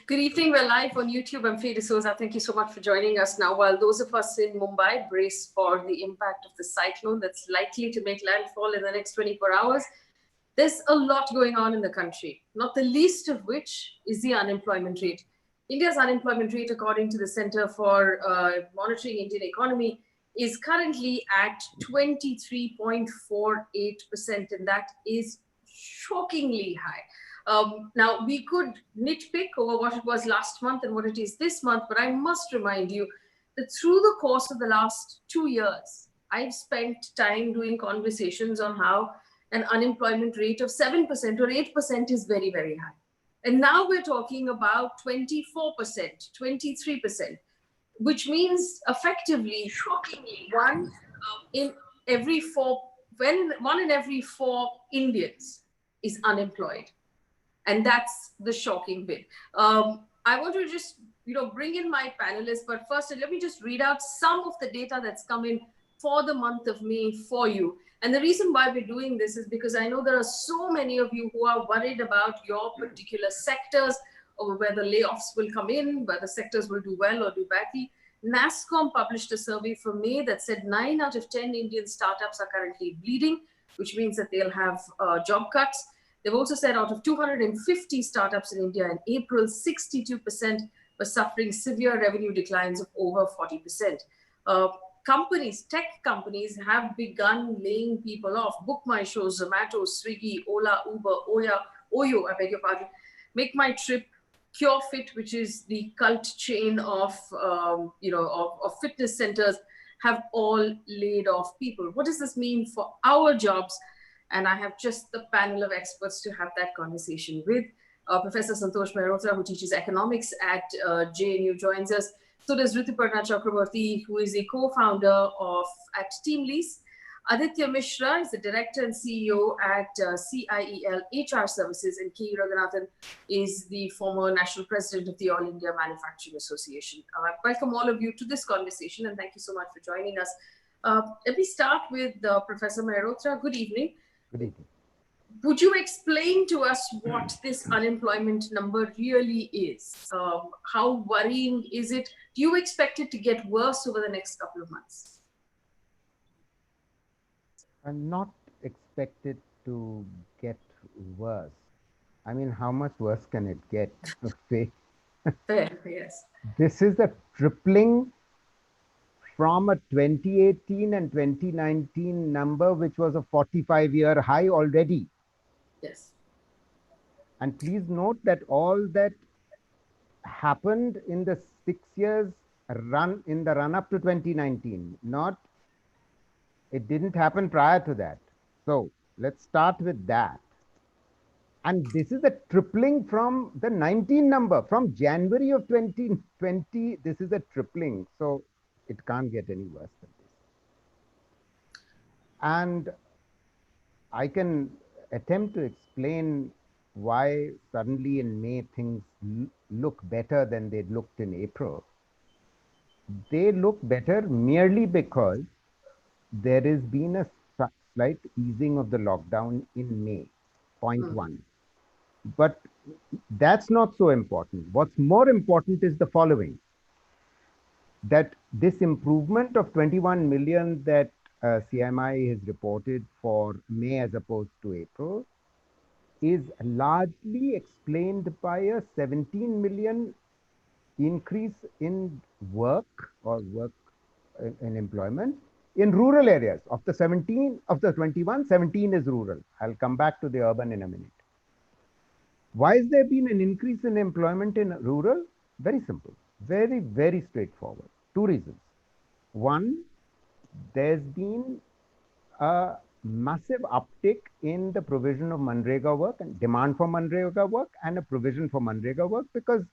Good evening. We're live on YouTube. I'm Faye. Thank you so much for joining us now. While those of us in Mumbai brace for the impact of the cyclone that's likely to make landfall in the next 24 hours, there's a lot going on in the country, not the least of which is the unemployment rate. India's unemployment rate, according to the Center for Monitoring Indian Economy, is currently at 23.48%, and that is shockingly high. Now, we could nitpick over what it was last month and what it is this month, but I must remind you that through the course of the last 2 years, I've spent time doing conversations on how an unemployment rate of 7% or 8% is very, very high. And now we're talking about 24%, 23%, which means effectively, shockingly, one in every four Indians is unemployed. And that's the shocking bit. I want to just, bring in my panelists, but first, let me just read out some of the data that's come in for the month of May for you. And the reason why we're doing this is because I know there are so many of you who are worried about your particular sectors, or where the layoffs will come in, whether sectors will do well or do badly. NASSCOM published a survey for May that said 9 out of 10 Indian startups are currently bleeding, which means that they'll have job cuts. They've also said out of 250 startups in India in April, 62% were suffering severe revenue declines of over 40%. Tech companies have begun laying people off. Book My Show, Zomato, Swiggy, Ola, Uber, Oyo, I beg your pardon, Make My Trip, CureFit, which is the cult chain of fitness centers, have all laid off people. What does this mean for our jobs? And I have just the panel of experts to have that conversation with. Professor Santosh Mehrotra, who teaches economics at JNU, joins us. So does Rituparna Chakraborty, who is a co-founder at TeamLease. Aditya Mishra is the director and CEO at CIEL HR Services, and Raghunathan is the former national president of the All India Manufacturing Association. Welcome all of you to this conversation, and thank you so much for joining us. Let me start with Professor Mehrotra. Good evening. Good evening. Would you explain to us what this unemployment number really is? How worrying is it? Do you expect it to get worse over the next couple of months? I'm not expected to get worse. I mean, how much worse can it get? Fair, yes. This is a tripling from a 2018 and 2019 number, which was a 45-year high already. Yes. And please note that all that happened in the 6 years in the run up to 2019, it didn't happen prior to that. So let's start with that. And this is a tripling from the 19 number. From January of 2020, this is a tripling. So it can't get any worse than this. And I can attempt to explain why suddenly in May things look better than they looked in April. They look better merely because there has been a slight easing of the lockdown in May, point one. But that's not so important. What's more important is the following, that this improvement of 21 million that CMI has reported for May as opposed to April is largely explained by a 17 million increase in work in employment in rural areas. Of the 21, 17 is rural. I'll come back to the urban in a minute. Why has there been an increase in employment in rural? Very simple, very, very straightforward. Two reasons. One, there's been a massive uptick in the provision of Manrega work and demand for Manrega work and a provision for Manrega work, because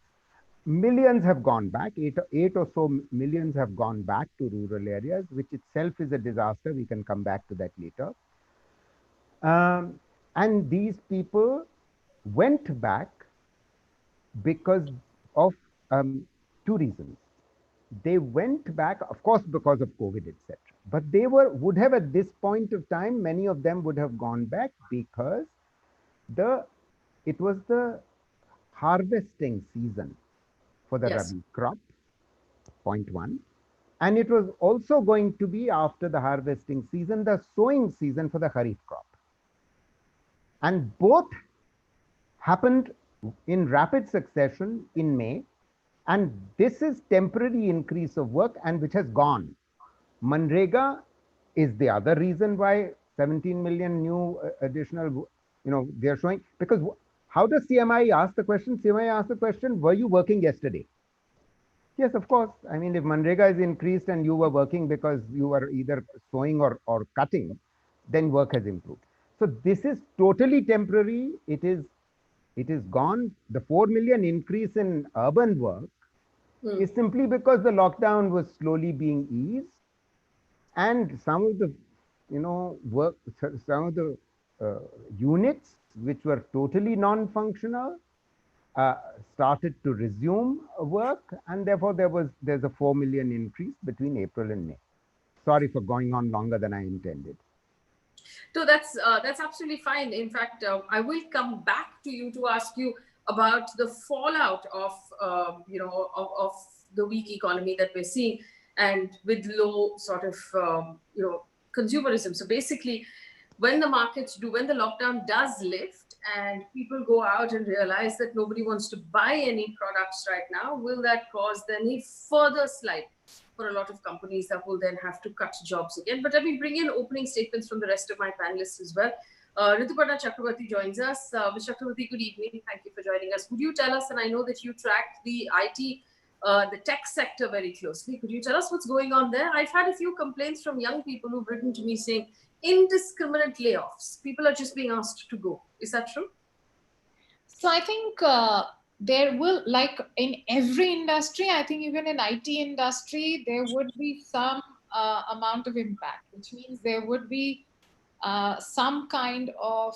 millions have gone back, eight or so millions have gone back to rural areas, which itself is a disaster. We can come back to that later. And these people went back because of two reasons. They went back, of course, because of COVID, etc. But they would have at this point of time, many of them would have gone back because it was the harvesting season. for the Yes. Rabi crop, point one. And it was also going to be after the harvesting season, the sowing season for the Kharif crop. And both happened in rapid succession in May. And this is temporary increase of work and which has gone. Manrega is the other reason why 17 million new additional, they're showing. Because how does CMI ask the question? CMI asked the question, were you working yesterday? Yes, of course. I mean, if Manrega is increased and you were working because you were either sowing or cutting, then work has improved. So this is totally temporary. It is gone. The 4 million increase in urban work is simply because the lockdown was slowly being eased, and some of the work, some of the units which were totally non-functional uh, started to resume work, and therefore there's a 4 million increase between April and May. Sorry for going on longer than I intended. So that's absolutely fine. In fact, I will come back to you to ask you about the fallout of of the weak economy that we're seeing, and with low sort of consumerism. So basically, when the lockdown does lift and people go out and realize that nobody wants to buy any products right now, will that cause any further slide for a lot of companies that will then have to cut jobs again? But let me bring in opening statements from the rest of my panelists as well. Rituparna Chakraborty joins us. Ms. Chakraborty, good evening. Thank you for joining us. Could you tell us, and I know that you tracked the IT, the tech sector very closely. Could you tell us what's going on there? I've had a few complaints from young people who've written to me saying indiscriminate layoffs. People are just being asked to go. Is that true? So I think there will, like in every industry, I think even in IT industry, there would be some amount of impact, which means there would be some kind of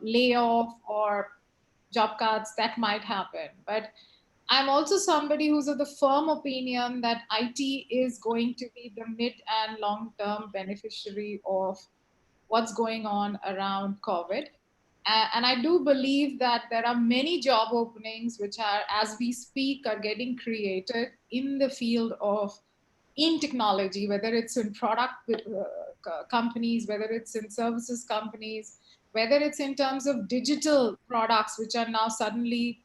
layoff or job cuts that might happen. But I'm also somebody who's of the firm opinion that IT is going to be the mid and long-term beneficiary of what's going on around COVID. And I do believe that there are many job openings which are, as we speak, are getting created in the field of in technology, whether it's in product companies, whether it's in services companies, whether it's in terms of digital products, which are now suddenly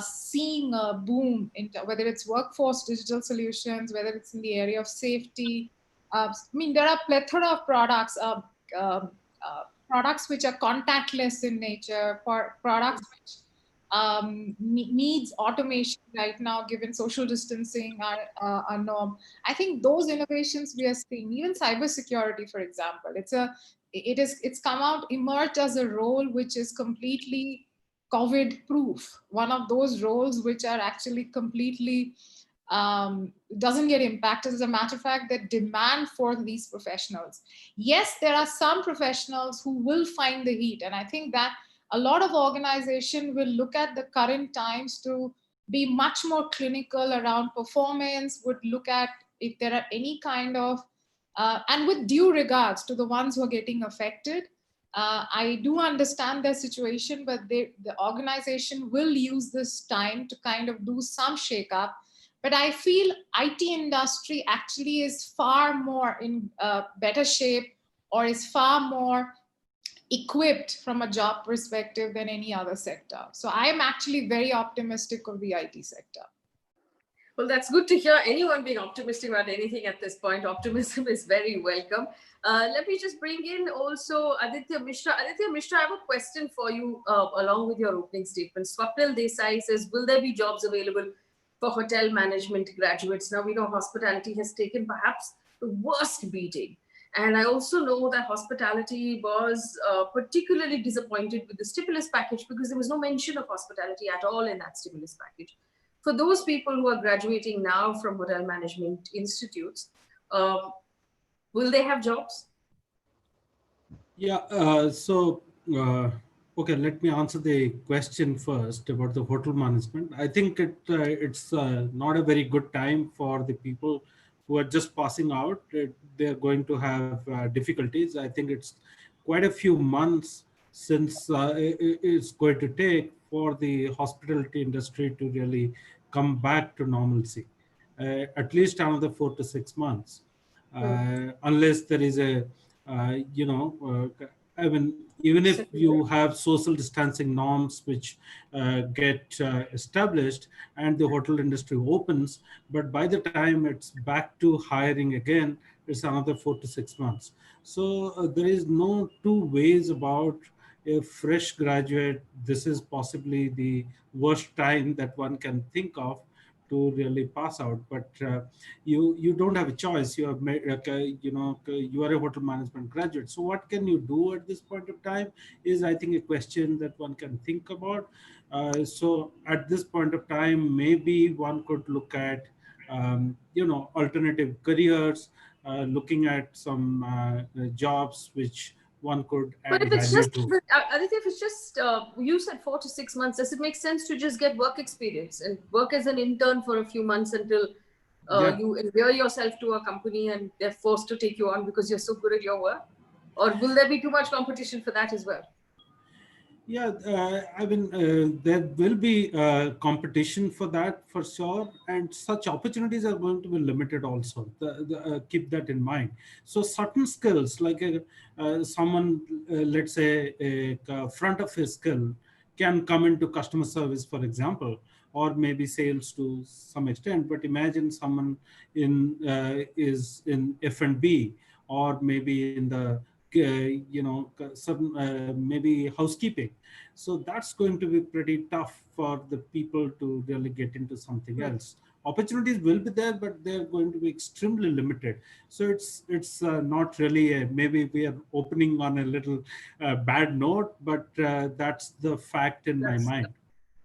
seeing a boom, whether it's workforce digital solutions, whether it's in the area of safety. I mean, there are plethora of products, products which are contactless in nature, products which needs automation right now, given social distancing our norm. I think those innovations we are seeing, even cybersecurity, for example, it's come out, emerged as a role which is completely COVID proof. One of those roles which are actually completely doesn't get impacted. As a matter of fact, the demand for these professionals. Yes, there are some professionals who will find the heat, and I think that a lot of organization will look at the current times to be much more clinical around performance, would look at if there are any kind of, and with due regards to the ones who are getting affected. I do understand their situation, but the organization will use this time to kind of do some shake-up. But I feel IT industry actually is far more in better shape, or is far more equipped from a job perspective than any other sector. So I am actually very optimistic of the IT sector. Well, that's good to hear. Anyone being optimistic about anything at this point, optimism is very welcome. Let me just bring in also Aditya Mishra. Aditya Mishra, I have a question for you along with your opening statement. Swapnil Desai says, will there be jobs available for hotel management graduates? Now, we know hospitality has taken perhaps the worst beating. And I also know that hospitality was particularly disappointed with the stimulus package because there was no mention of hospitality at all in that stimulus package. For those people who are graduating now from hotel management institutes, will they have jobs? Yeah, okay, let me answer the question first about the hotel management. I think it's not a very good time for the people who are just passing out. They're going to have difficulties. I think it's quite a few months since it's going to take for the hospitality industry to really come back to normalcy, at least another 4 to 6 months, unless there is a, I mean, even if you have social distancing norms which get established and the hotel industry opens, but by the time it's back to hiring again, it's another 4 to 6 months. So there is no two ways about a fresh graduate. This is possibly the worst time that one can think of to really pass out. But you don't have a choice. You have made, you are a hotel management graduate. So what can you do at this point of time is, I think, a question that one can think about. So at this point of time, maybe one could look at alternative careers, looking at some jobs which one could But add if it's value just, to. Aditya, if it's just, you said 4 to 6 months, does it make sense to just get work experience and work as an intern for a few months until Yeah. you endear yourself to a company and they're forced to take you on because you're so good at your work? Or will there be too much competition for that as well? Yeah, I mean, there will be competition for that for sure, and such opportunities are going to be limited also. Keep that in mind. So, certain skills, like someone, let's say, a front office skill, can come into customer service, for example, or maybe sales to some extent. But imagine someone is in F&B, or maybe in the some maybe housekeeping. So that's going to be pretty tough for the people to really get into something else. Opportunities will be there, but they're going to be extremely limited. So it's not really maybe we are opening on a little bad note, but that's the fact in my That's, mind.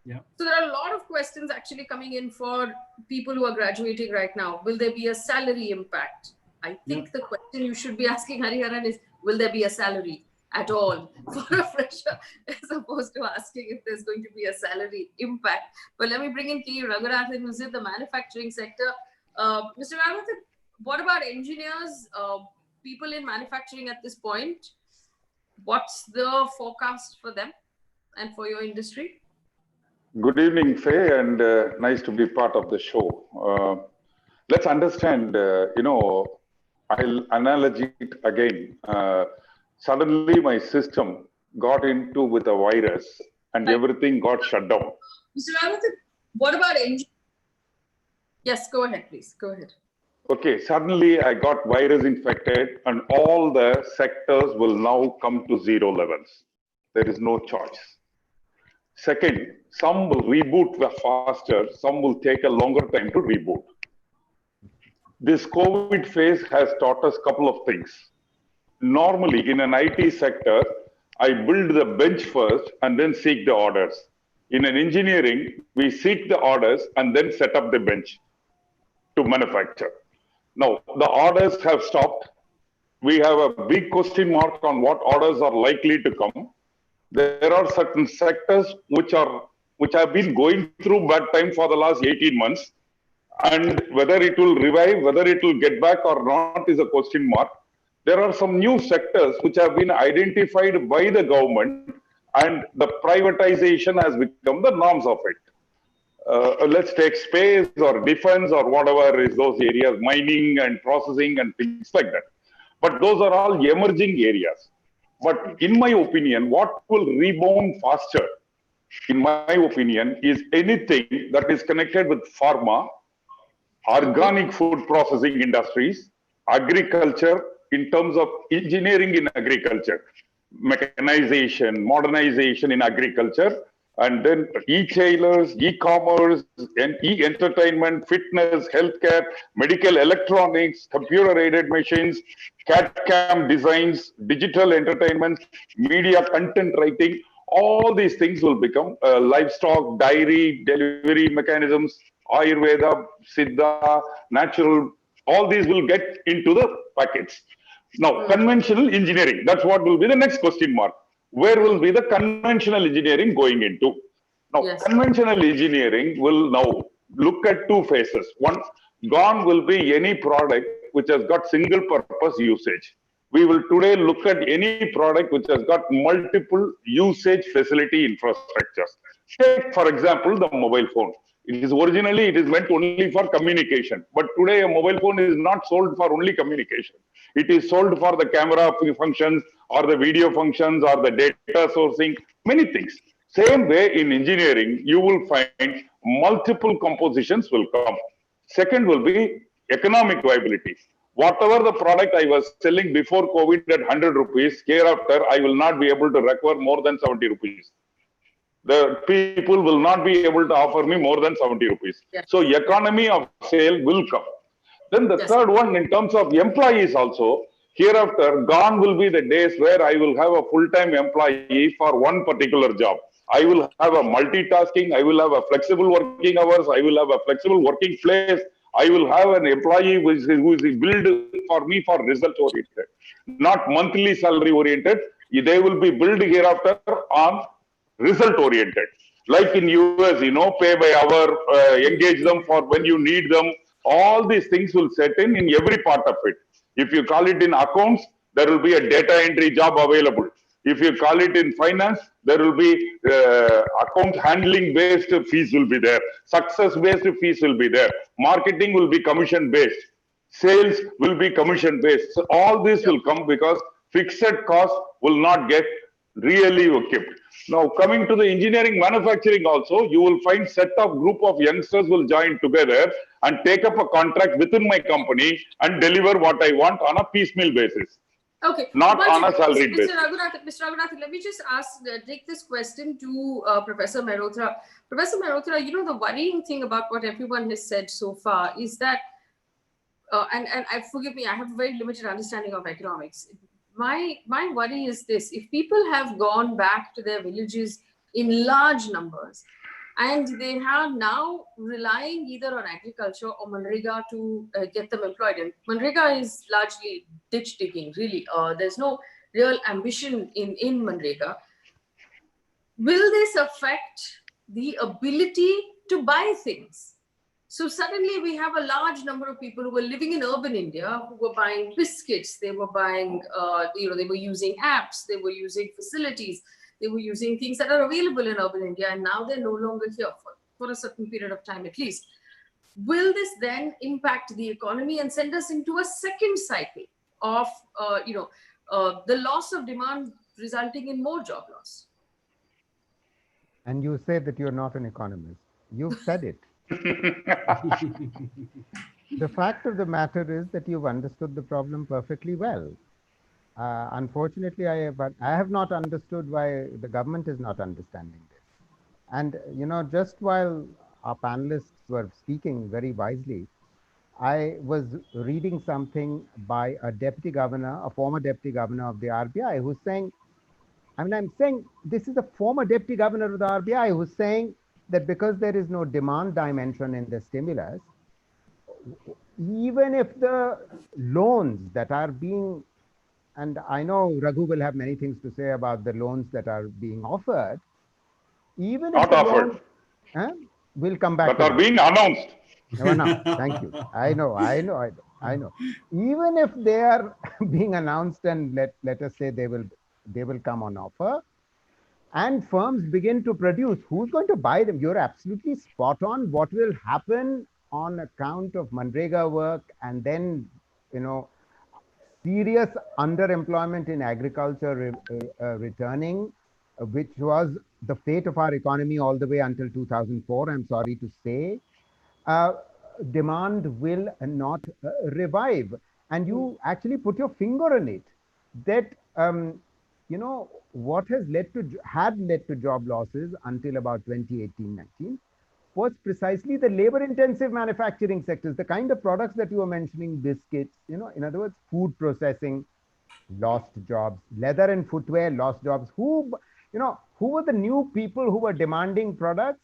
Yeah. so there are a lot of questions actually coming in for people who are graduating right now. Will there be a salary impact? I think the question you should be asking, Hariharan, is will there be a salary at all for a fresher, as opposed to asking if there's going to be a salary impact. But let me bring in K. Raghunathan, who's in the manufacturing sector. Mr. Raghunathan, what about engineers, people in manufacturing at this point? What's the forecast for them and for your industry? Good evening, Faye, and nice to be part of the show. Let's understand, I'll analogy it again. Suddenly my system got into with a virus and everything got shut down. Mr. Raghunathan, what about engineers? Yes, go ahead, please. Go ahead. Okay, suddenly I got virus infected and all the sectors will now come to zero levels. There is no choice. Second, some will reboot faster, some will take a longer time to reboot. This COVID phase has taught us a couple of things. Normally, in an IT sector, I build the bench first and then seek the orders. In an engineering, we seek the orders and then set up the bench to manufacture. Now, the orders have stopped. We have a big question mark on what orders are likely to come. There are certain sectors which have been going through bad time for the last 18 months. And whether it will revive, whether it will get back or not is a question mark. There are some new sectors which have been identified by the government and the privatization has become the norms of it. Let's take space or defense or whatever is those areas, mining and processing and things like that. But those are all emerging areas. But in my opinion, what will rebound faster, in my opinion, is anything that is connected with pharma, organic food processing industries, agriculture in terms of engineering in agriculture, mechanization, modernization in agriculture, and then e-tailers, e-commerce, and e-entertainment, fitness, healthcare, medical electronics, computer-aided machines, CAD/CAM designs, digital entertainment, media content writing. All these things will become livestock, dairy, delivery mechanisms, Ayurveda, Siddha, natural. All these will get into the packets. Now, conventional engineering, that's what will be the next question mark. Where will be the conventional engineering going into? Now, conventional engineering will now look at two phases. One, gone will be any product which has got single purpose usage. We will today look at any product which has got multiple usage facility infrastructures. Take, for example, the mobile phone. It is originally, it is meant only for communication. But today a mobile phone is not sold for only communication. It is sold for the camera functions or the video functions or the data sourcing, many things. Same way in engineering, you will find multiple compositions will come. Second will be economic viability. Whatever the product I was selling before COVID at 100 rupees, hereafter I will not be able to recover more than 70 rupees. The people will not be able to offer me more than 70 rupees. Yes. So economy of sale will come. Then the Yes. third one, in terms of employees also, hereafter gone will be the days where I will have a full-time employee for one particular job. I will have a multitasking, I will have a flexible working hours, I will have a flexible working place, I will have an employee who is billed for me for result oriented, not monthly salary oriented. They will be billed hereafter on result oriented. Like in US, pay by hour, engage them for when you need them. All these things will set in every part of it. If you call it in accounts, there will be a data entry job available. If you call it in finance, there will be account handling based fees will be there. Success based fees will be there. Marketing will be commission based. Sales will be commission based. So all this will come because fixed costs will not get really kept. Now coming to the engineering manufacturing also, you will find set of group of youngsters will join together and take up a contract within my company and deliver what I want on a piecemeal basis. Okay. Not on a salaried basis. Mr. Raghunathan, let me just take this question to Professor Mehrotra. Professor Mehrotra, the worrying thing about what everyone has said so far is that, and forgive me, I have a very limited understanding of economics. My worry is this: if people have gone back to their villages in large numbers, and they are now relying either on agriculture or Manrega to get them employed. And Manrega is largely ditch digging, really. There's no real ambition in Manrega. Will this affect the ability to buy things? So suddenly we have a large number of people who were living in urban India who were buying biscuits, they were buying, they were using apps, they were using facilities, they were using things that are available in urban India, and now they're no longer here for a certain period of time at least. Will this then impact the economy and send us into a second cycle of, the loss of demand resulting in more job loss? And you say that you're not an economist. You've said it. The fact of the matter is that you've understood the problem perfectly well. Unfortunately, I have not understood why the government is not understanding this. And, just while our panelists were speaking very wisely, I was reading something by a deputy governor, a former deputy governor of the RBI, who's saying, I'm saying this is a former deputy governor of the RBI who's saying that because there is no demand dimension in the stimulus, even if the loans that are being, and I know Raghu will have many things to say about the loans that are being offered, even not if the offered, we'll come back. but are being announced. No, thank you. I know. Even if they are being announced and let us say they will come on offer, and firms begin to produce, who's going to buy them? You're absolutely spot on. What will happen on account of Manrega work and then, serious underemployment in agriculture returning, which was the fate of our economy all the way until 2004, I'm sorry to say, demand will not revive. And you actually put your finger on it, that, what had led to job losses until about 2018-19 was precisely the labor-intensive manufacturing sectors, the kind of products that you were mentioning, biscuits, in other words, food processing, lost jobs, leather and footwear, lost jobs. Who were the new people who were demanding products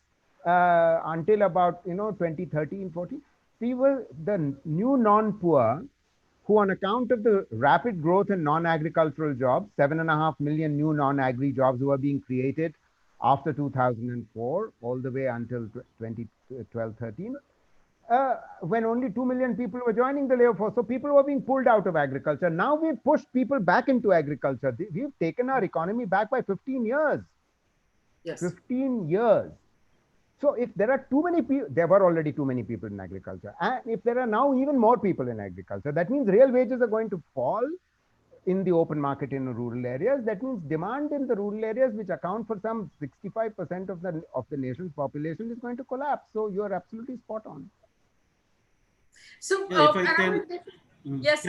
until about, 2013-14? They were the new non-poor who, on account of the rapid growth in non-agricultural jobs, 7.5 million new non-agri jobs were being created after 2004, all the way until 2012-13, when only 2 million people were joining the labor force. So people were being pulled out of agriculture. Now we've pushed people back into agriculture. We've taken our economy back by 15 years. Yes. 15 years. So if there are too many people, there were already too many people in agriculture. And if there are now even more people in agriculture, that means real wages are going to fall in the open market in rural areas. That means demand in the rural areas, which account for some 65% of the nation's population, is going to collapse. So you are absolutely spot on. So, Yeah, if I and I can, would, yes.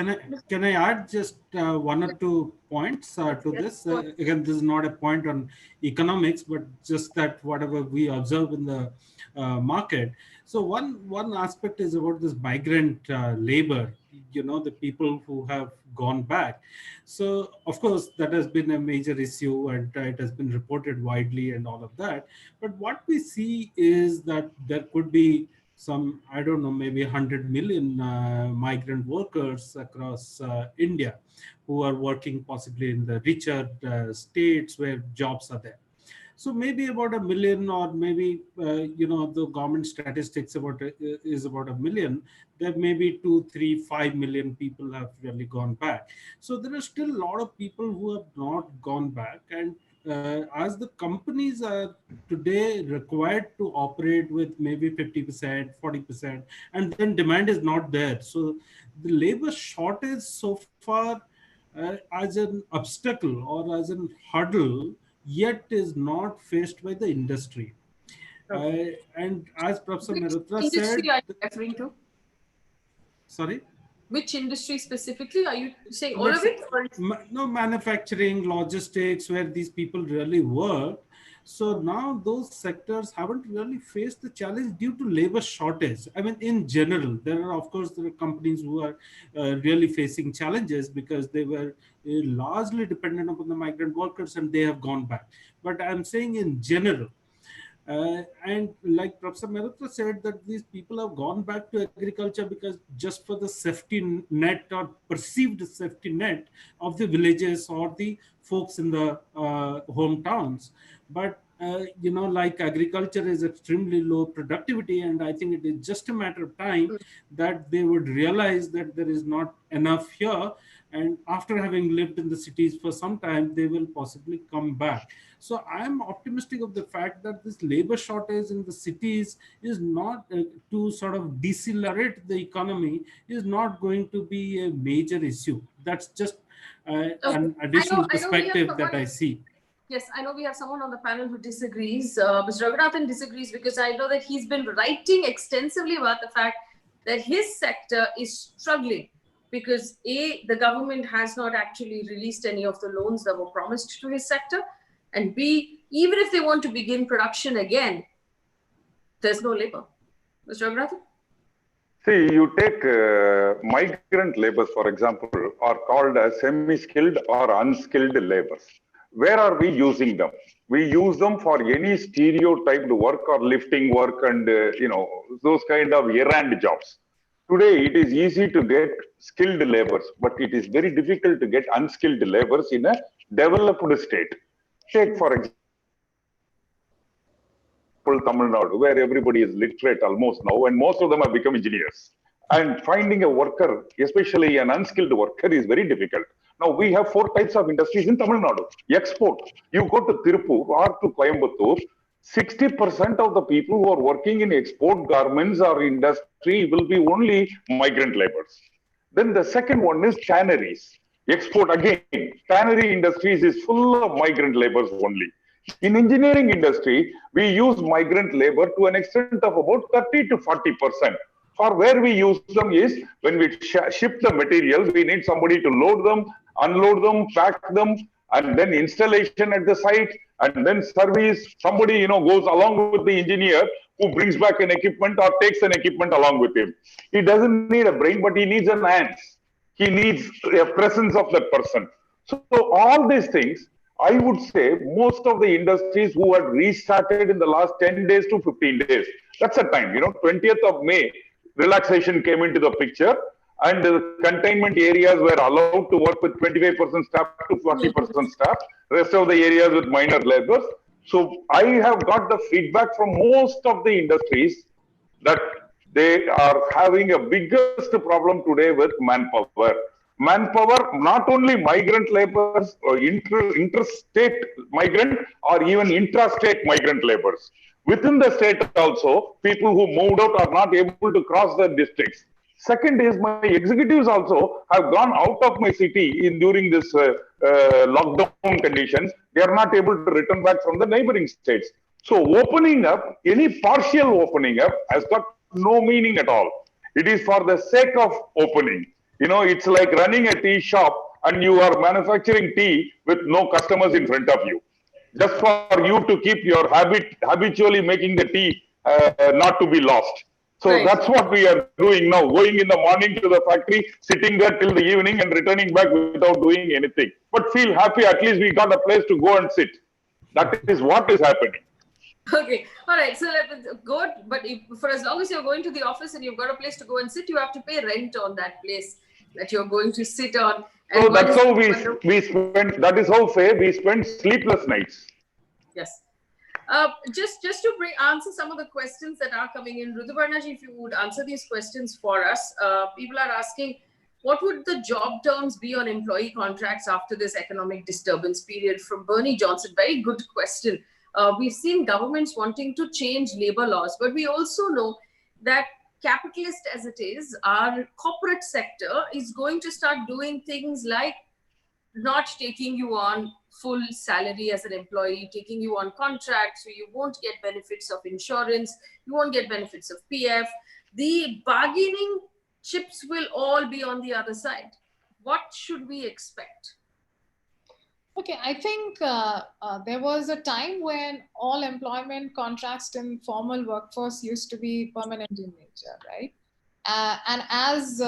can I add just one or two points to this? Again, this is not a point on economics, but just that whatever we observe in the market. So one aspect is about this migrant labor. You know, the people who have gone back. So of course that has been a major issue, and it has been reported widely and all of that. But what we see is that there could be some, I don't know, maybe 100 million migrant workers across India who are working possibly in the richer states where jobs are there. So maybe about a million, or maybe the government statistics is about a million. There may be 2, 3, 5 million people have really gone back. So there are still a lot of people who have not gone back, and as the companies are today required to operate with maybe 50%, 40%, and then demand is not there. So the labor shortage so far as an obstacle or as an hurdle yet is not faced by the industry. Okay. And as Professor Which Mehrotra industry said, are you referring to? sorry? Which industry specifically? Are you saying all of Let's it? Or? no, manufacturing, logistics, where these people really work. So now those sectors haven't really faced the challenge due to labor shortage. I mean, in general, there are companies who are really facing challenges because they were largely dependent upon the migrant workers, and they have gone back. But I'm saying in general, and like Professor Mehrotra said, that these people have gone back to agriculture because just for the safety net or perceived safety net of the villages or the folks in the hometowns. But like agriculture is extremely low productivity, and I think it is just a matter of time that they would realize that there is not enough here, and after having lived in the cities for some time, they will possibly come back. So I am optimistic of the fact that this labor shortage in the cities is not to sort of decelerate the economy, is not going to be a major issue. That's just Okay. an additional I know we have perspective that someone. I see. Yes, I know we have someone on the panel who disagrees. Mr. Raghunathan disagrees because I know that he's been writing extensively about the fact that his sector is struggling because A, the government has not actually released any of the loans that were promised to his sector, and B, even if they want to begin production again, there's no labor. Mr. Raghunathan? See, you take migrant laborers, for example, are called as semi-skilled or unskilled laborers. Where are we using them? We use them for any stereotyped work or lifting work and, those kind of errand jobs. Today, it is easy to get skilled laborers, but it is very difficult to get unskilled laborers in a developed state. Take, for example, Tamil Nadu, where everybody is literate almost now, and most of them have become engineers. And finding a worker, especially an unskilled worker, is very difficult. Now, we have 4 types of industries in Tamil Nadu. Export. You go to Tirupur or to Coimbatore, 60% of the people who are working in export garments or industry will be only migrant laborers. Then the second one is tanneries. Export again. Tannery industries is full of migrant laborers only. In engineering industry, we use migrant labor to an extent of about 30 to 40%. For where we use them is when we ship the materials, we need somebody to load them, unload them, pack them, and then installation at the site, and then service. Somebody goes along with the engineer who brings back an equipment or takes an equipment along with him. He doesn't need a brain, but he needs an hands. He needs a presence of that person. So all these things, I would say most of the industries who had restarted in the last 10 days to 15 days, that's a time, 20th of May, relaxation came into the picture, and the containment areas were allowed to work with 25% staff to 40% staff, rest of the areas with minor labors. So I have got the feedback from most of the industries that they are having a biggest problem today with manpower. Manpower, not only migrant laborers or interstate migrant or even intrastate migrant laborers. Within the state also, people who moved out are not able to cross the districts. Second is my executives also have gone out of my city in during this lockdown conditions. They are not able to return back from the neighboring states. So opening up, any partial opening up has got no meaning at all. It is for the sake of opening. You know, it's like running a tea shop and you are manufacturing tea with no customers in front of you, just for you to keep your habitually making the tea not to be lost. So Right. that's what we are doing now, going in the morning to the factory, sitting there till the evening and returning back without doing anything. But feel happy, at least we got a place to go and sit. That is what is happening. Okay, all right. So good, but for as long as you're going to the office and you've got a place to go and sit, you have to pay rent on that place that you're going to sit on. And So that's how wonder, we spend. That is how Faye, we spend sleepless nights. yes. Just to answer some of the questions that are coming in, Rituparna, if you would answer these questions for us. People are asking, what would the job terms be on employee contracts after this economic disturbance period? From Bernie Johnson, very good question. We've seen governments wanting to change labor laws, but we also know that capitalist as it is, our corporate sector is going to start doing things like not taking you on full salary as an employee, taking you on contract, so you won't get benefits of insurance, you won't get benefits of PF. The bargaining chips will all be on the other side. What should we expect? Okay, I think there was a time when all employment contracts in formal workforce used to be permanent in nature, right? And as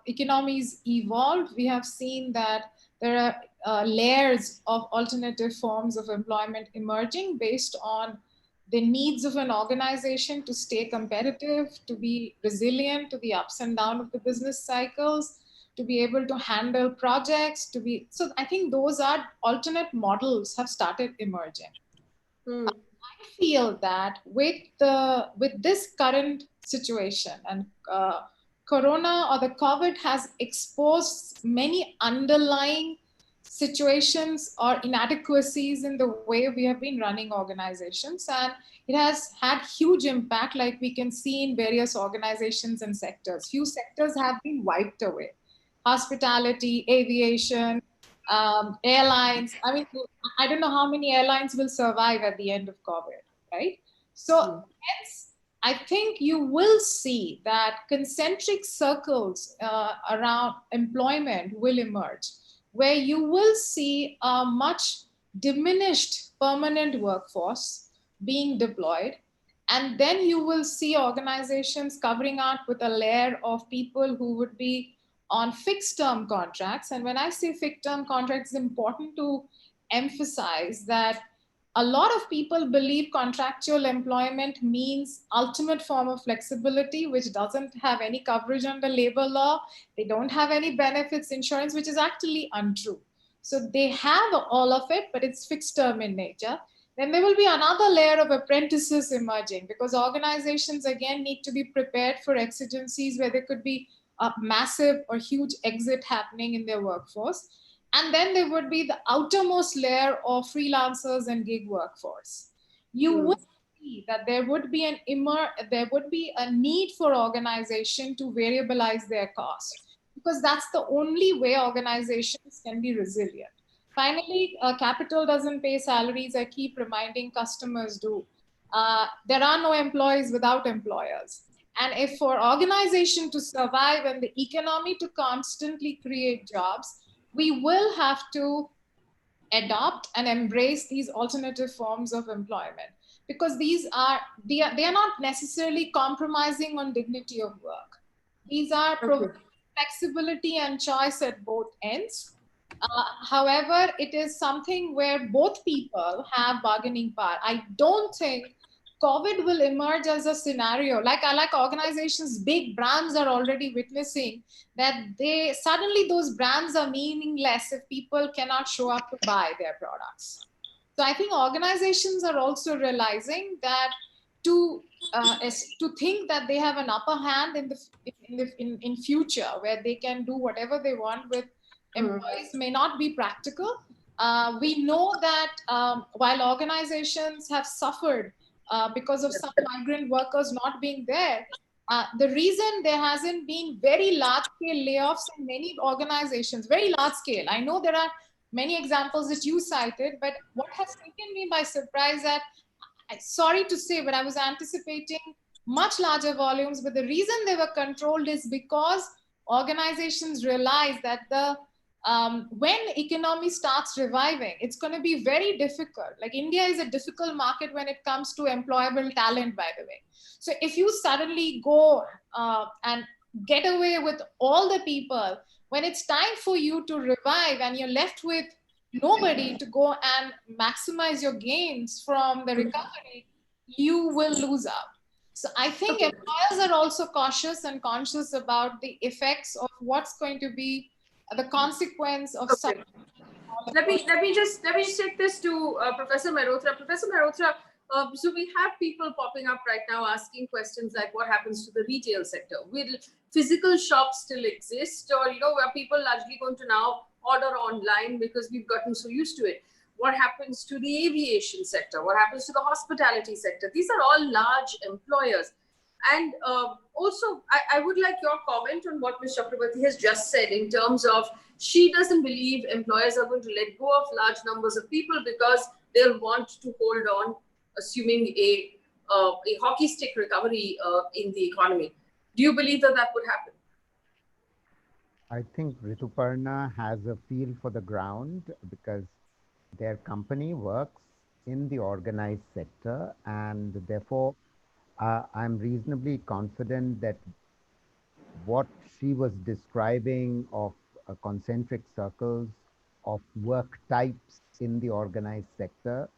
economies evolved, we have seen that there are layers of alternative forms of employment emerging based on the needs of an organization to stay competitive, to be resilient to the ups and downs of the business cycles, to be able to handle projects, to be, so I think those are alternate models have started emerging. I feel that with this current situation and Corona or the COVID has exposed many underlying situations or inadequacies in the way we have been running organizations, and it has had huge impact, like we can see in various organizations and sectors. Few sectors have been wiped away: hospitality, aviation, airlines. I mean, I don't know how many airlines will survive at the end of COVID, right? So hence, I think you will see that concentric circles around employment will emerge, where you will see a much diminished permanent workforce being deployed. And then you will see organizations covering out with a layer of people who would be on fixed term contracts. And when I say fixed term contracts, it's important to emphasize that a lot of people believe contractual employment means ultimate form of flexibility, which doesn't have any coverage under labor law. They don't have any benefits, insurance, which is actually untrue. So they have all of it, but it's fixed term in nature. Then there will be another layer of apprentices emerging, because organizations again need to be prepared for exigencies where there could be a massive or huge exit happening in their workforce. And then there would be the outermost layer of freelancers and gig workforce. You would see that there would be a need for organization to variabilize their cost, because that's the only way organizations can be resilient. Finally, capital doesn't pay salaries. I keep reminding customers do. There are no employees without employers. And if for organization to survive and the economy to constantly create jobs, we will have to adopt and embrace these alternative forms of employment, because they are not necessarily compromising on dignity of work. These are providing flexibility and choice at both ends. However, it is something where both people have bargaining power. I don't think COVID will emerge as a scenario like organizations, big brands are already witnessing that they suddenly those brands are meaningless if people cannot show up to buy their products. So I think organizations are also realizing that to think that they have an upper hand in future where they can do whatever they want with employees may not be practical. We know that while organizations have suffered because of some migrant workers not being there. The reason there hasn't been very large scale layoffs in many organizations, very large scale. I know there are many examples that you cited, but what has taken me by surprise that, sorry to say, but I was anticipating much larger volumes, but the reason they were controlled is because organizations realize that when economy starts reviving, it's going to be very difficult. Like India is a difficult market when it comes to employable talent, by the way. So if you suddenly go and get away with all the people, when it's time for you to revive and you're left with nobody to go and maximize your gains from the recovery, you will lose out. So I think employers are also cautious and conscious about the effects of what's going to be the consequence of some. Let me just take this to Professor Mehrotra. Professor Mehrotra, so we have people popping up right now asking questions like, what happens to the retail sector? Will physical shops still exist, or are people largely going to now order online because we've gotten so used to it? What happens to the aviation sector? What happens to the hospitality sector? These are all large employers. And also, I would like your comment on what Ms. Chakraborty has just said in terms of she doesn't believe employers are going to let go of large numbers of people because they'll want to hold on, assuming a hockey stick recovery in the economy. Do you believe that that would happen? I think Rituparna has a feel for the ground because their company works in the organized sector, and therefore I'm reasonably confident that what she was describing of concentric circles of work types in the organized sector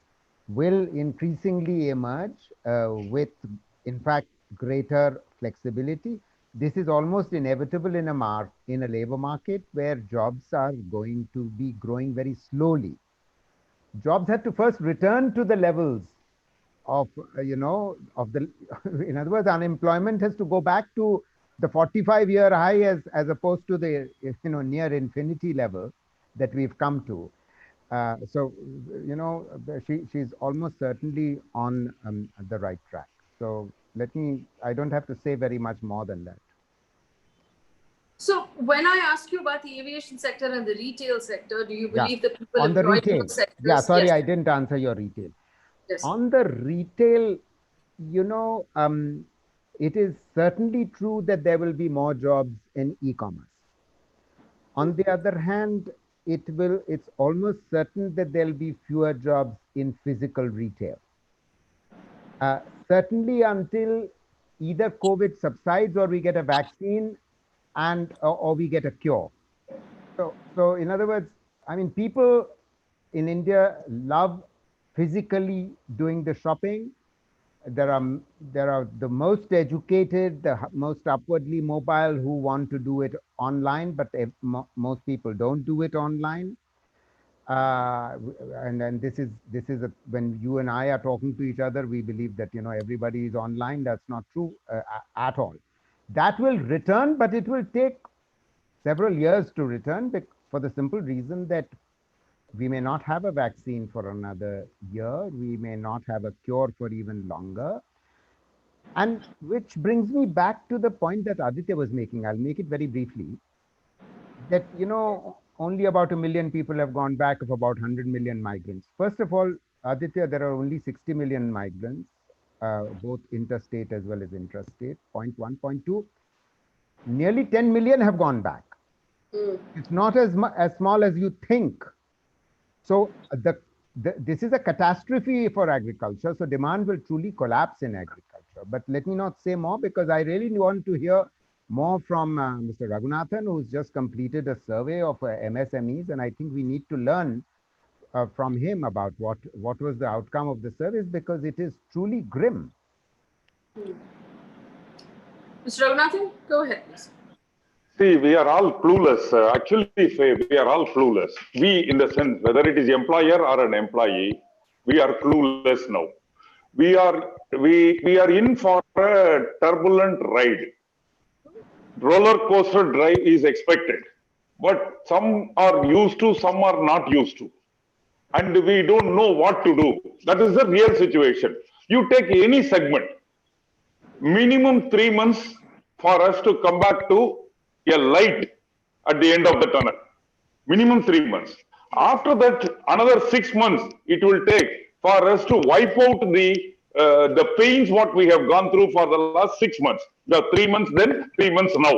will increasingly emerge with, in fact, greater flexibility. This is almost inevitable in a labor market where jobs are going to be growing very slowly. Jobs have to first return to the levels of, of the, in other words, unemployment has to go back to the 45-year high as opposed to the, near infinity level that we've come to. So, she's almost certainly on the right track. So I don't have to say very much more than that. So when I ask you about the aviation sector and the retail sector, do you believe that people on the employed in retail those sectors? Yeah, sorry, yes. I didn't answer your retail. Yes. On the retail, it is certainly true that there will be more jobs in e-commerce. On the other hand, it's almost certain that there'll be fewer jobs in physical retail. Certainly until either COVID subsides or we get a vaccine or we get a cure. So in other words, I mean, people in India love physically doing the shopping. There are the most educated, the most upwardly mobile who want to do it online, but most people don't do it online. And then this is when you and I are talking to each other, we believe that everybody is online. That's not true at all. That will return, but it will take several years to return for the simple reason that we may not have a vaccine for another year. We may not have a cure for even longer. And which brings me back to the point that Aditya was making. I'll make it very briefly. That, only about 1 million people have gone back of about 100 million migrants. First of all, Aditya, there are only 60 million migrants, both interstate as well as intrastate. Point one. Point two, nearly 10 million have gone back. It's not as small as you think. So this is a catastrophe for agriculture. So demand will truly collapse in agriculture. But let me not say more because I really want to hear more from Mr. Raghunathan, who's just completed a survey of MSMEs. And I think we need to learn from him about what was the outcome of the survey, because it is truly grim. Mr. Raghunathan, go ahead, please. See, we are all clueless. Actually, Faye, we are all clueless. We, in the sense, whether it is employer or an employee, we are clueless now. We are in for a turbulent ride. Roller coaster drive is expected, but some are used to, some are not used to. And we don't know what to do. That is the real situation. You take any segment, minimum 3 months for us to come back to a light at the end of the tunnel. Minimum 3 months. After that, another 6 months it will take for us to wipe out the pains what we have gone through for the last 6 months. The 3 months then, 3 months now.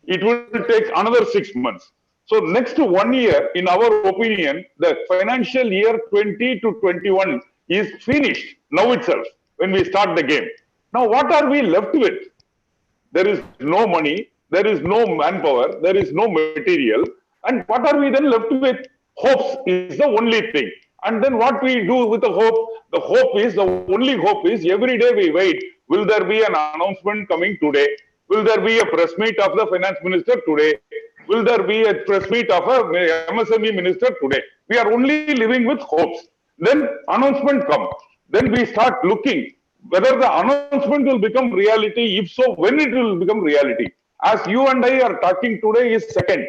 It will take another 6 months. So next 1 year, in our opinion, the financial year 20 to 21 is finished now itself when we start the game. Now what are we left with? There is no money, there is no manpower, there is no material. And what are we then left with? Hopes is the only thing. And then what we do with the only hope is every day we wait. Will there be an announcement coming today? Will there be a press meet of the finance minister today? Will there be a press meet of a MSME minister today? We are only living with hopes. Then announcement come. Then we start looking whether the announcement will become reality. If so, when it will become reality. As you and I are talking today is second.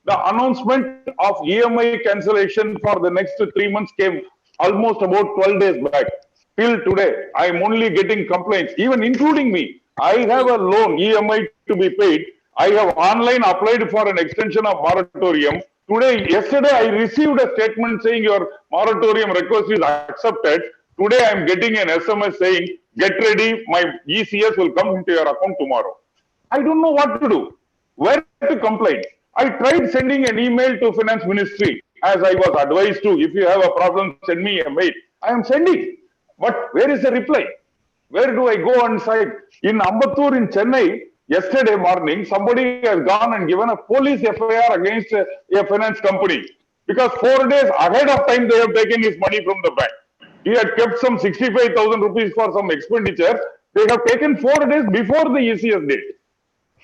The announcement of EMI cancellation for the next 3 months came almost about 12 days back. Till today, I am only getting complaints, even including me. I have a loan EMI to be paid. I have online applied for an extension of moratorium. Yesterday, I received a statement saying your moratorium request is accepted. Today, I am getting an SMS saying, get ready, my ECS will come into your account tomorrow. I don't know what to do, where to complain. I tried sending an email to Finance Ministry as I was advised to. If you have a problem, send me a mail. I am sending. But where is the reply? Where do I go on site? In Ambattur in Chennai, yesterday morning, somebody has gone and given a police FIR against a finance company because 4 days ahead of time they have taken his money from the bank. He had kept some 65,000 rupees for some expenditure. They have taken 4 days before the ECS date.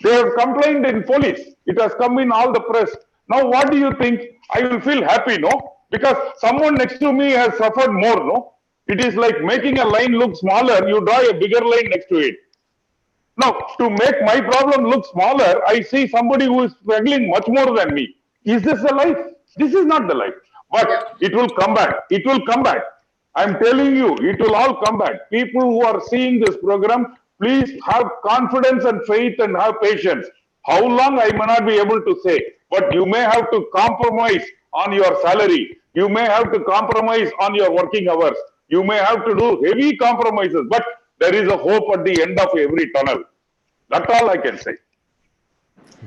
They have complained in police. It has come in all the press. Now, what do you think? I will feel happy, no? Because someone next to me has suffered more, no? It is like making a line look smaller. You draw a bigger line next to it. Now, to make my problem look smaller, I see somebody who is struggling much more than me. Is this the life? This is not the life. But it will come back. It will come back. I'm telling you, it will all come back. People who are seeing this program, please have confidence and faith and have patience. How long I may not be able to say, but you may have to compromise on your salary. You may have to compromise on your working hours. You may have to do heavy compromises, but there is a hope at the end of every tunnel. That's all I can say.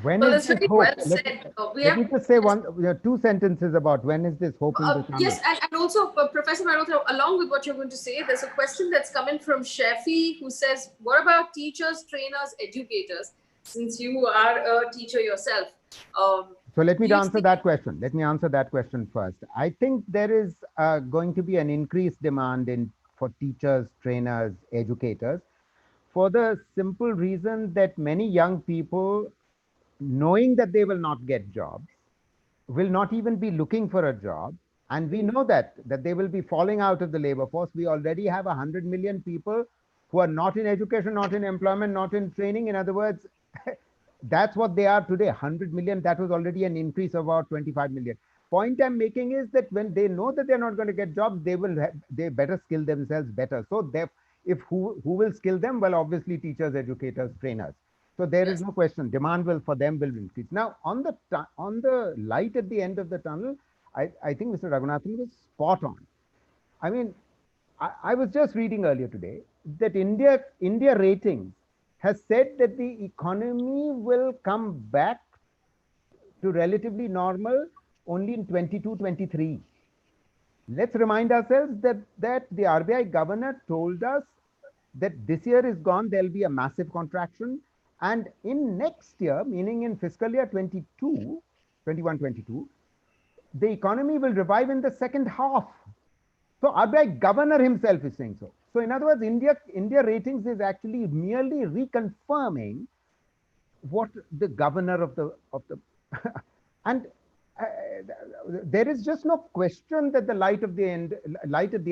When Well, is that's this very hope? well said. Let me just say two sentences about when is this hope in the tunnel. Yes, and also, Professor Mehrotra, along with what you're going to say, there's a question that's coming from Shafi who says, what about teachers, trainers, educators? Since you are a teacher yourself. So let me answer that question. Let me answer that question first. I think there is going to be an increased demand for teachers, trainers, educators, for the simple reason that many young people, knowing that they will not get jobs, will not even be looking for a job. And we know that they will be falling out of the labor force. We already have 100 million people who are not in education, not in employment, not in training. In other words, that's what they are today. 100 million, that was already an increase of about 25 million. Point I'm making is that when they know that they're not going to get jobs, they better skill themselves better. So who will skill them? Well, obviously teachers, educators, trainers. So there is no question. Demand for them will increase. Now, on the light at the end of the tunnel, I think Mr. Raghunathan was spot on. I mean, I was just reading earlier today that India ratings has said that the economy will come back to relatively normal only in 22-23. Let's remind ourselves that the RBI governor told us that this year is gone, there'll be a massive contraction. And in next year, meaning in fiscal year 21-22, the economy will revive in the second half. So RBI governor himself is saying so. So in other words, India ratings is actually merely reconfirming what the governor of the and there is just no question that the light at the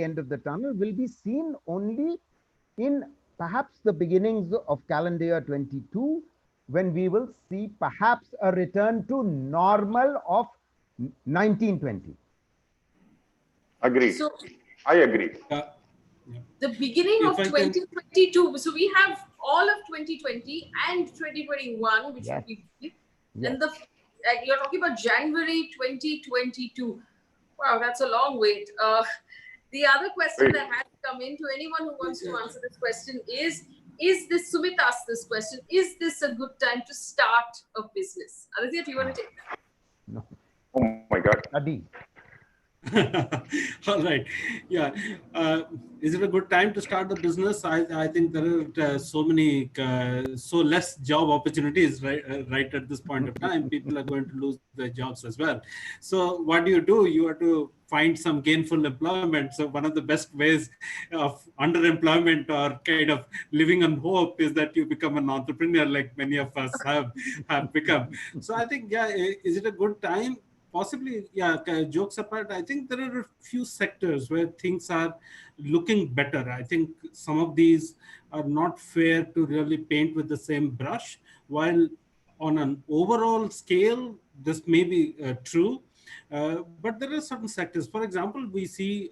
end of the tunnel will be seen only in perhaps the beginnings of calendar year 22, when we will see perhaps a return to normal of 1920. Agree. I agree. The beginning If of I can- 2022. So we have all of 2020 and 2021, which would be, and you're talking about January 2022. Wow, that's a long wait. The other question that has come in to anyone who wants to answer this question is this, Sumit asked this question, is this a good time to start a business? Aditya, do you want to take that? No. Oh my God. Adi. All right. Yeah. Is it a good time to start the business? I think there are so many, so less job opportunities right at this point of time. People are going to lose their jobs as well. So what do? You have to find some gainful employment. So one of the best ways of underemployment or kind of living on hope is that you become an entrepreneur, like many of us have become. So I think, yeah, is it a good time? Possibly, yeah, jokes apart, I think there are a few sectors where things are looking better. I think some of these are not fair to really paint with the same brush, while on an overall scale, this may be true. But there are certain sectors. For example, we see,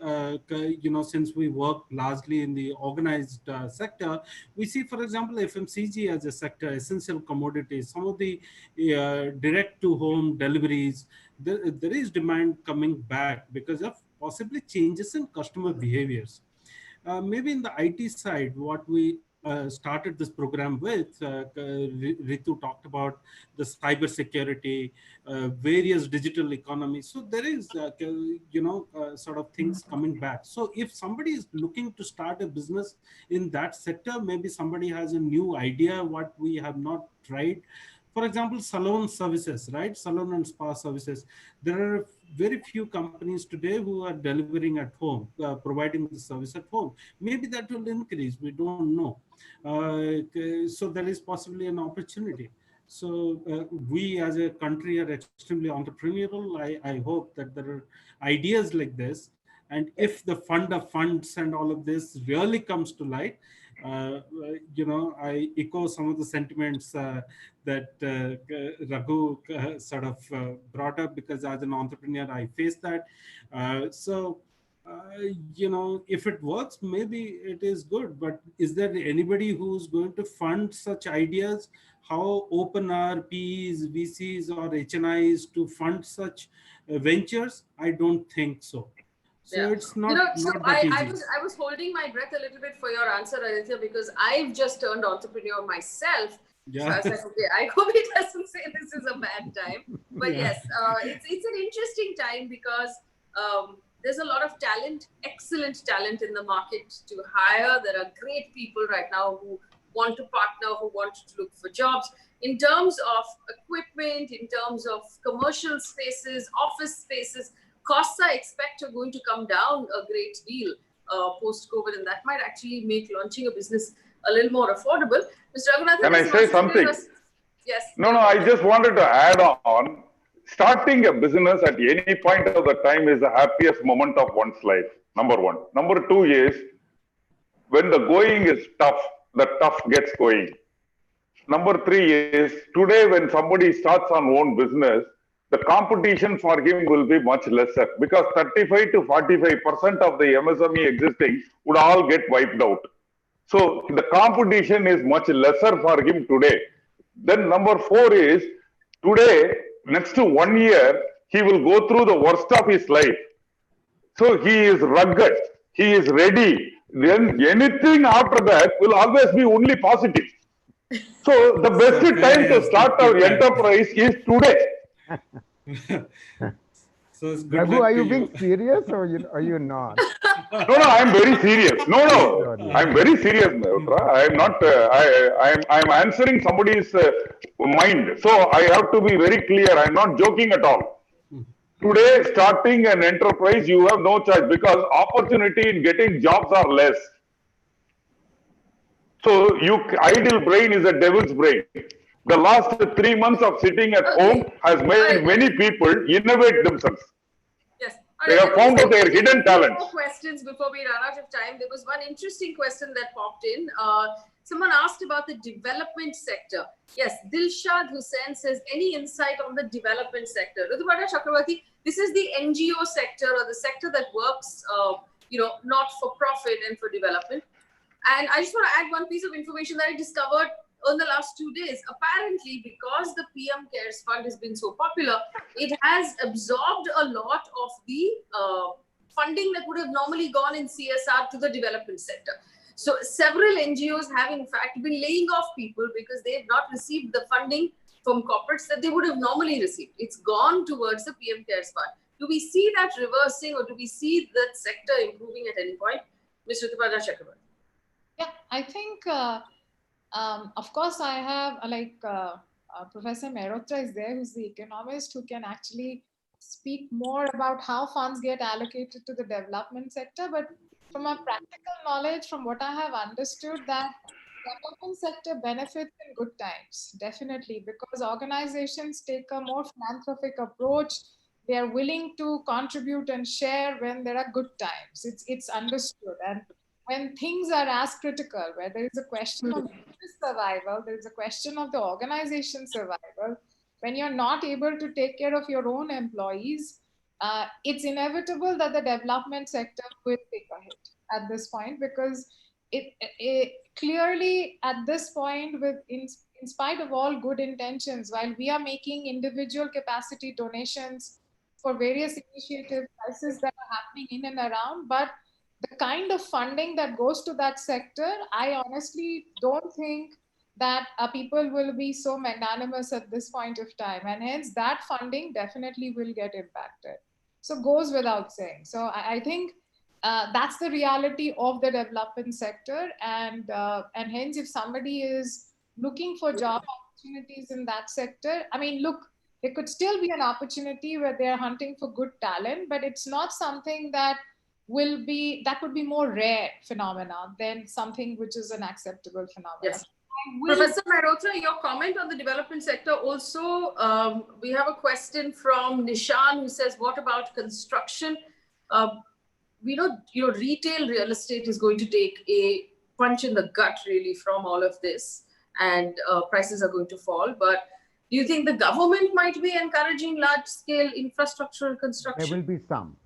since we work largely in the organized sector, we see, for example, FMCG as a sector, essential commodities, some of the direct-to-home deliveries. There is demand coming back because of possibly changes in customer behaviors. Maybe in the IT side, what we started this program with, Ritu talked about the cyber security, various digital economies. So there is, sort of things coming back. So if somebody is looking to start a business in that sector, maybe somebody has a new idea what we have not tried. For example, salon services, right? Salon and spa services. There are very few companies today who are delivering at home, providing the service at home. Maybe that will increase. We don't know. So there is possibly an opportunity. So we as a country are extremely entrepreneurial. I hope that there are ideas like this. And if the fund of funds and all of this really comes to light, I echo some of the sentiments that Raghu sort of brought up, because as an entrepreneur, I face that. If it works, maybe it is good. But is there anybody who's going to fund such ideas? How open are PEs, VCs, or HNIs to fund such ventures? I don't think so. So it's not, not that easy. I was holding my breath a little bit for your answer, Aditya, because I've just turned entrepreneur myself. Yeah. So I was like, okay, I hope he doesn't say this is a bad time. But yes, it's an interesting time because there's a lot of talent, excellent talent in the market to hire. There are great people right now who want to partner, who want to look for jobs. In terms of equipment, in terms of commercial spaces, office spaces, costs I expect are going to come down a great deal post-COVID, and that might actually make launching a business a little more affordable. Mr. Raghunathan, can I say something? Yes. No, I just wanted to add on. Starting a business at any point of the time is the happiest moment of one's life. Number one. Number two is when the going is tough, the tough gets going. Number three is today when somebody starts on own business, the competition for him will be much lesser because 35 to 45% of the MSME existing would all get wiped out. So the competition is much lesser for him today. Then number four is today, next to 1 year, he will go through the worst of his life. So he is rugged, he is ready. Then anything after that will always be only positive. So the best time to start our enterprise is today. So it's good. Raghu, are you being serious or are you not? No, I'm very serious. No, I'm very serious, Mehrotra. I'm not. I'm answering somebody's mind. So I have to be very clear. I'm not joking at all. Today, starting an enterprise, you have no choice because opportunity in getting jobs are less. So idle brain is a devil's brain. The last 3 months of sitting at home has made many people innovate themselves. Yes. They have found out their hidden talents. More questions before we run out of time. There was one interesting question that popped in. Someone asked about the development sector. Yes, Dilshad Hussain says, any insight on the development sector? Rituparna, Chakraborty, this is the NGO sector or the sector that works not for profit and for development. And I just want to add one piece of information that I discovered in the last 2 days. Apparently, because the PM Cares Fund has been so popular, it has absorbed a lot of the funding that would have normally gone in CSR to the development sector. So several NGOs have in fact been laying off people because they have not received the funding from corporates that they would have normally received. It's gone towards the PM Cares Fund. Do we see that reversing, or do we see that sector improving at any point? Ms. Rituparna Chakraborty. Yeah, I think, of course, I have Professor Mehrotra is there, who's the economist who can actually speak more about how funds get allocated to the development sector. But from a practical knowledge, from what I have understood, that development sector benefits in good times, definitely, because organizations take a more philanthropic approach. They are willing to contribute and share when there are good times. It's understood. And when things are as critical, where there is a question of business survival, there is a question of the organization survival, when you're not able to take care of your own employees, it's inevitable that the development sector will take a hit at this point, because it clearly at this point, in spite of all good intentions, while we are making individual capacity donations for various initiatives, crises that are happening in and around, but the kind of funding that goes to that sector, I honestly don't think that people will be so magnanimous at this point of time. And hence that funding definitely will get impacted. So goes without saying. So I think that's the reality of the development sector. And hence if somebody is looking for job opportunities in that sector, I mean, look, there could still be an opportunity where they're hunting for good talent, but it's not something that would be more rare phenomena than something which is an acceptable phenomenon. Yes. Professor Mehrotra, your comment on the development sector also, we have a question from Nishan who says, what about construction? We know your retail real estate is going to take a punch in the gut really from all of this, and prices are going to fall. But do you think the government might be encouraging large scale infrastructural construction? There will be some.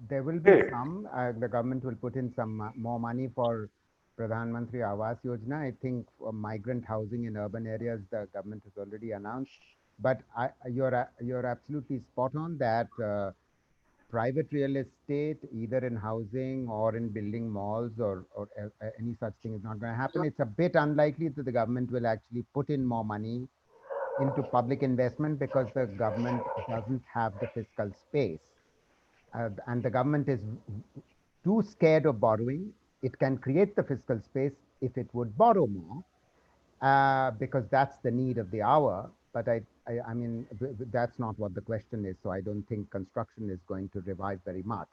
There will be some. The government will put in some more money for Pradhan Mantri Awas Yojana. I think for migrant housing in urban areas, the government has already announced. But you're absolutely spot on that private real estate, either in housing or in building malls or any such thing, is not going to happen. It's a bit unlikely that the government will actually put in more money into public investment because the government doesn't have the fiscal space. And the government is too scared of borrowing. It can create the fiscal space if it would borrow more, because that's the need of the hour. But I mean, that's not what the question is. So I don't think construction is going to revive very much.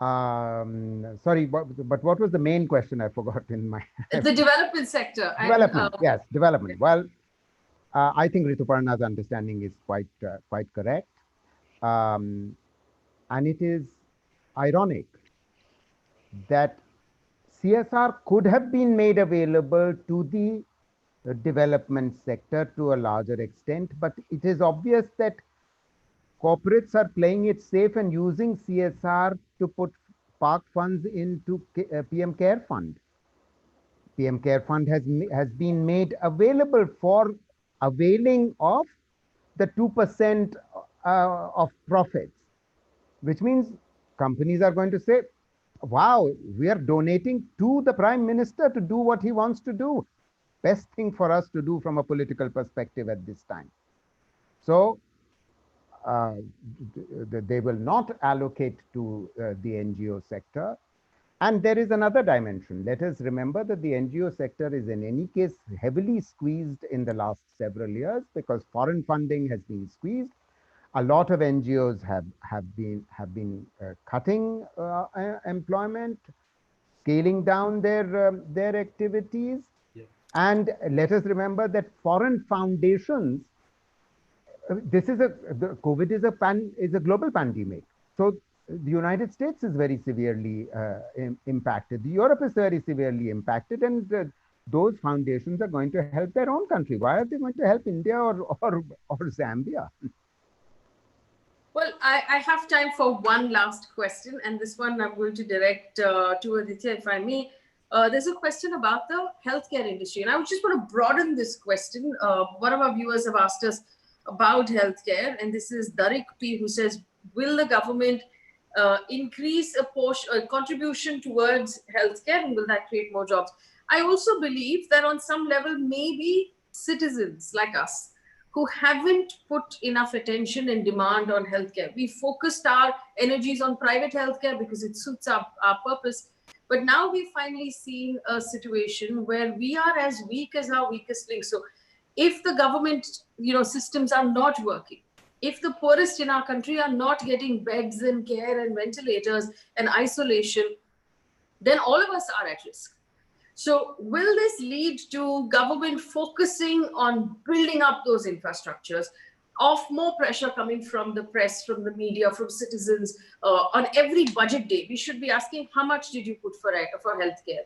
Sorry, but what was the main question? I forgot in my... The development sector. Development, yes, development. Well, I think Rituparna's understanding is quite correct. And it is ironic that CSR could have been made available to the development sector to a larger extent, but it is obvious that corporates are playing it safe and using CSR to put park funds into PM Care Fund. PM Care Fund has been made available for availing of the 2% of profits, which means companies are going to say, wow, we are donating to the Prime Minister to do what he wants to do. Best thing for us to do from a political perspective at this time. So they will not allocate to the NGO sector. And there is another dimension. Let us remember that the NGO sector is in any case heavily squeezed in the last several years because foreign funding has been squeezed. A lot of NGOs have been cutting employment, scaling down their activities. Yeah. And let us remember that foreign foundations, the COVID is a global pandemic. So the United States is very severely impacted. Europe is very severely impacted, and those foundations are going to help their own country. Why are they going to help India or Zambia? Well, I have time for one last question, and this one I'm going to direct to Aditya, if I may. There's a question about the healthcare industry, and I would just want to broaden this question. One of our viewers have asked us about healthcare, and this is Darik P, who says, will the government increase a portion, a contribution towards healthcare, and will that create more jobs? I also believe that on some level, maybe citizens like us who haven't put enough attention and demand on healthcare. We focused our energies on private healthcare because it suits our purpose. But now we've finally seen a situation where we are as weak as our weakest link. So if the government, systems are not working, if the poorest in our country are not getting beds and care and ventilators and isolation, then all of us are at risk. So will this lead to government focusing on building up those infrastructures, of more pressure coming from the press, from the media, from citizens on every budget day? We should be asking, how much did you put for healthcare?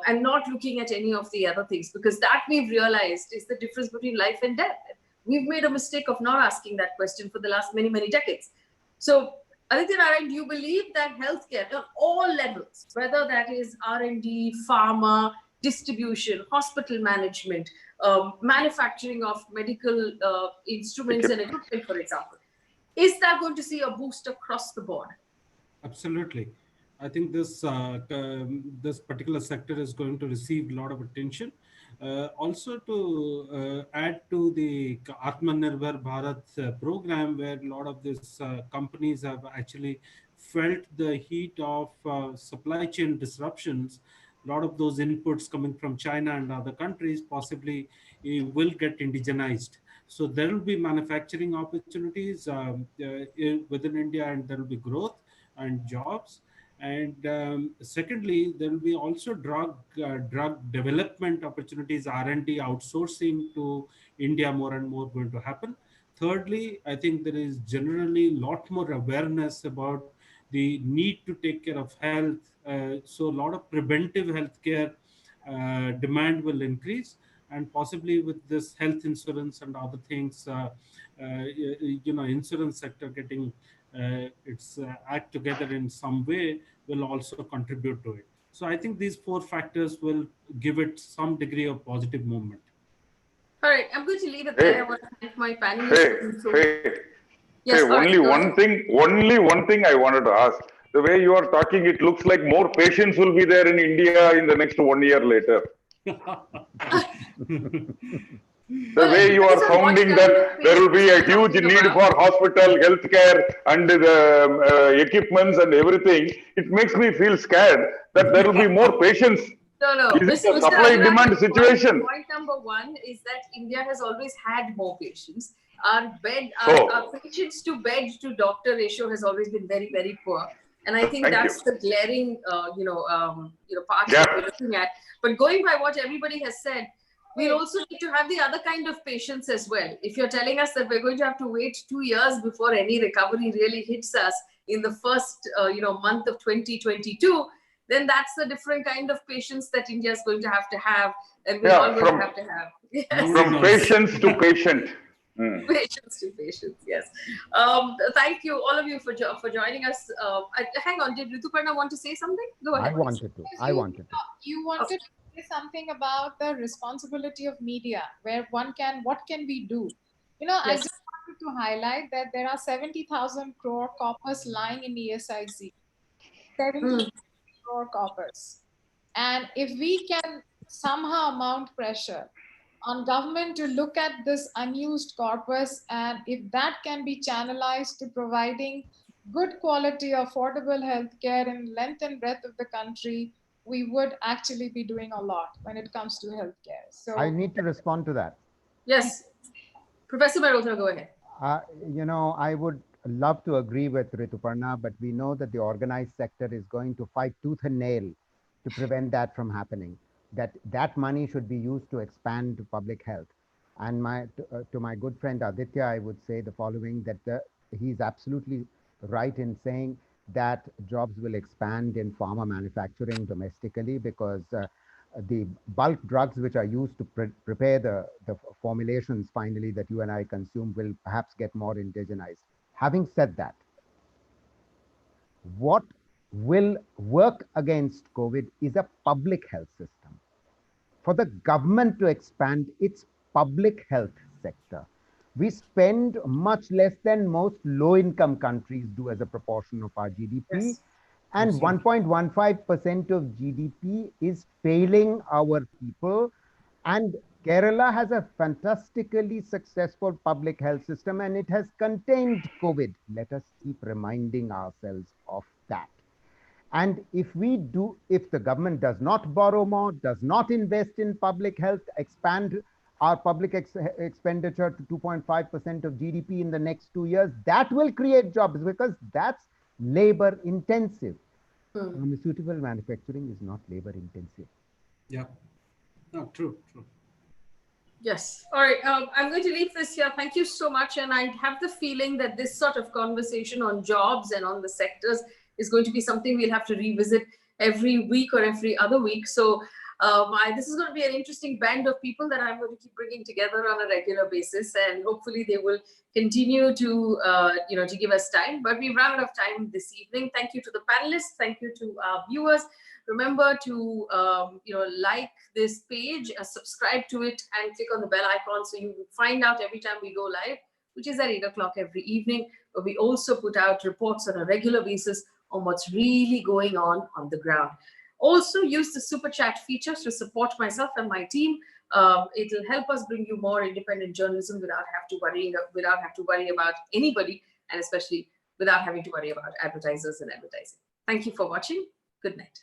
And not looking at any of the other things, because that we've realized is the difference between life and death. We've made a mistake of not asking that question for the last many, many decades. So Aditya Narayan, do you believe that healthcare on all levels, whether that is R&D, pharma, distribution, hospital management, manufacturing of medical instruments and equipment, for example, is that going to see a boost across the board? Absolutely. I think this particular sector is going to receive a lot of attention. Also, to add to the Atmanirbhar Bharat program, where a lot of these companies have actually felt the heat of supply chain disruptions. A lot of those inputs coming from China and other countries possibly will get indigenized. So there will be manufacturing opportunities within India, and there will be growth and jobs. And secondly, there will be also drug development opportunities, R&D outsourcing to India more and more going to happen. Thirdly, I think there is generally a lot more awareness about the need to take care of health. So a lot of preventive healthcare demand will increase, and possibly with this health insurance and other things, insurance sector getting its act together in some way will also contribute to it. So I think these four factors will give it some degree of positive movement. All right, I'm going to leave it there. I want to thank my panelists. Yes, only one thing I wanted to ask. The way you are talking, it looks like more patients will be there in India in the next 1 year later. The way you are sounding that there will be a huge need for hospital, healthcare, and the equipments and everything, it makes me feel scared that there will be more patients. No. Is it a supply-demand situation? Point number one is that India has always had more patients. Our patients to bed to doctor ratio has always been very, very poor. And I think that's the glaring, parts that we're looking at. But going by what everybody has said, we'll also need to have the other kind of patients as well. If you're telling us that we're going to have to wait 2 years before any recovery really hits us in the first, month of 2022, then that's a different kind of patients that India is going to have, and we're all going to have to have. Yes. From patients to patient. Patients to patients, yes. Thank you, all of you, for joining us. Hang on, did Rituparna want to say something? Go ahead. I wanted to. You wanted to say something about the responsibility of media, where what can we do? I just wanted to highlight that there are 70,000 crore coppers lying in ESIC. 70,000 crore coppers. And if we can somehow mount pressure on government to look at this unused corpus, and if that can be channelized to providing good quality, affordable healthcare in length and breadth of the country, we would actually be doing a lot when it comes to healthcare. So I need to respond to that. Yes. Professor Mehrotra, go ahead. I would love to agree with Rituparna, but we know that the organized sector is going to fight tooth and nail to prevent that from happening. That money should be used to expand public health. And to my good friend Aditya, I would say the following, that he's absolutely right in saying that jobs will expand in pharma manufacturing domestically, because the bulk drugs which are used to prepare the formulations finally that you and I consume will perhaps get more indigenized. Having said that, what will work against COVID is a public health system. For the government to expand its public health sector, we spend much less than most low-income countries do as a proportion of our GDP. Yes. And 1.15% of GDP is failing our people. And Kerala has a fantastically successful public health system, and it has contained COVID. Let us keep reminding ourselves of that. And if the government does not borrow more, does not invest in public health, expand our public expenditure to 2.5% of GDP in the next 2 years, that will create jobs, because that's labor intensive. Pharmaceutical manufacturing is not labor intensive. Yeah. No, true. Yes. All right. I'm going to leave this here. Thank you so much. And I have the feeling that this sort of conversation on jobs and on the sectors is going to be something we'll have to revisit every week or every other week. So this is going to be an interesting band of people that I'm going to keep bringing together on a regular basis, and hopefully they will continue to to give us time. But we've run out of time this evening. Thank you to the panelists. Thank you to our viewers. Remember to like this page, subscribe to it, and click on the bell icon so you find out every time we go live, which is at 8 o'clock every evening. But we also put out reports on a regular basis on what's really going on the ground. Also use the super chat features to support myself and my team. It'll help us bring you more independent journalism without have to worry about anybody, and especially without having to worry about advertisers and advertising. Thank you for watching. Good night.